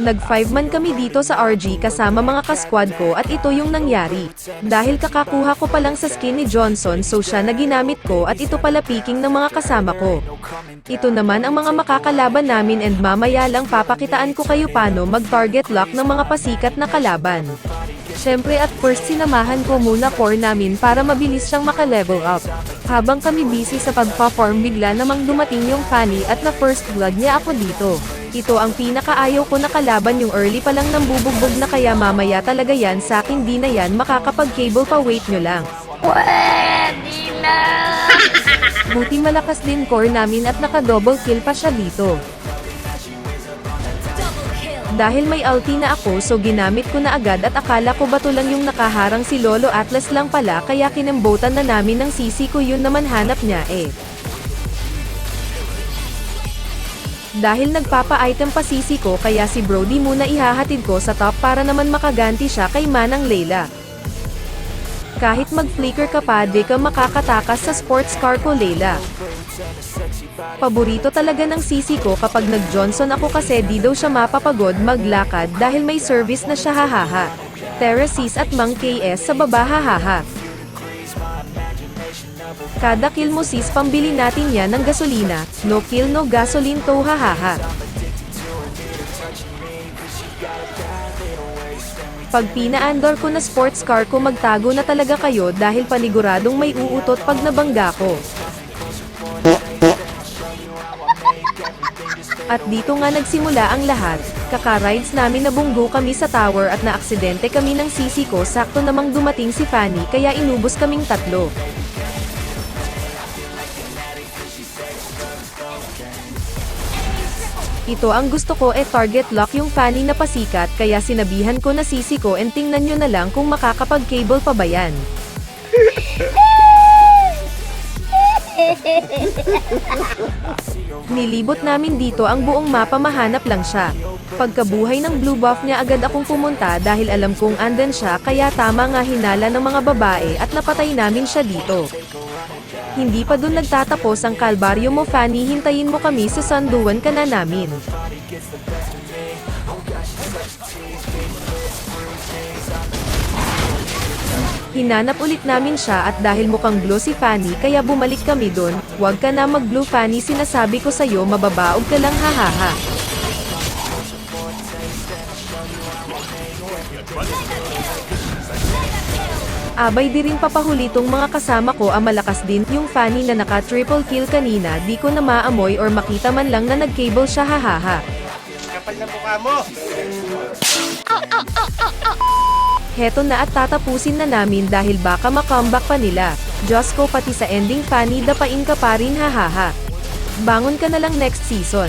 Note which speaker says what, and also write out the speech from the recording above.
Speaker 1: Nag 5 man kami dito sa RG kasama mga kasquad ko at ito yung nangyari. Dahil kakakuha ko pa lang sa skin ni Johnson so siya na ginamit ko at ito pala picking ng mga kasama ko. Ito naman ang mga makakalaban namin and mamaya lang papakitaan ko kayo paano mag-target lock ng mga pasikat na kalaban. Syempre at first sinamahan ko muna core namin para mabilis siyang maka-level up. Habang kami busy sa pagpa-farm bigla namang dumating yung Fanny at na first blood niya ako dito. Ito ang pinakaayaw ko na kalaban yung early pa lang nang bubugbog na kaya mamaya talaga yan sa akin di na yan makakapag-cable pa wait nyo lang.
Speaker 2: Pwede na!
Speaker 1: Buti malakas din core namin at naka-double kill pa siya dito. Dahil may ulti na ako so ginamit ko na agad at akala ko bato lang yung nakaharang si Lolo Atlas lang pala kaya kinembotan na namin ng sisi ko yun naman hanap niya eh. Dahil nagpapa-item pa sisi ko kaya si Brody muna ihahatid ko sa top para naman makaganti siya kay Manang Layla. Kahit mag-flicker ka pa di ka makakatakas sa sports car ko Layla. Paborito talaga ng sisi ko kapag nag-Johnson ako kasi di daw siya mapapagod maglakad dahil may service na siya hahaha. Terraces at Mang KS sa baba hahaha. Kada kill mo sis pambili natin yan ng gasolina, no kill no gasoline to hahaha. Pag pinaandor ko na sports car ko magtago na talaga kayo dahil paniguradong may uutot pag nabangga ko. At dito nga nagsimula ang lahat, kaka-rides namin nabunggo kami sa tower at naaksidente kami ng sisi ko sakto namang dumating si Fanny kaya inubos kaming tatlo. Ito ang gusto ko target lock yung Fanny na pasikat kaya sinabihan ko na sisi ko and tingnan nyo na lang kung makakapag-cable pa ba yan. Nilibot namin dito ang buong mapa mahanap lang siya. Pagkabuhay ng blue buff niya agad akong pumunta dahil alam kong andun siya kaya tama nga hinala ng mga babae at napatay namin siya dito. Hindi pa dun nagtatapos ang kalbaryo mo Fanny hintayin mo kami sa sunduan ka na namin. Hinanap ulit namin siya at dahil mukhang blue si Fanny kaya bumalik kami dun, wag ka na mag-blue Fanny sinasabi ko sa'yo mababaog ka lang hahaha. Abay di rin papahuli tong mga kasama ko ang malakas din yung Fanny na naka-triple kill kanina di ko na maamoy or makita man lang na nag-cable siya hahaha.
Speaker 3: Kapal na mukha mo!
Speaker 1: Heto na at tatapusin na namin dahil baka makomeback pa nila. Diyos ko pati sa ending Fanny dapain ka pa rin hahaha. Bangon ka na lang next season.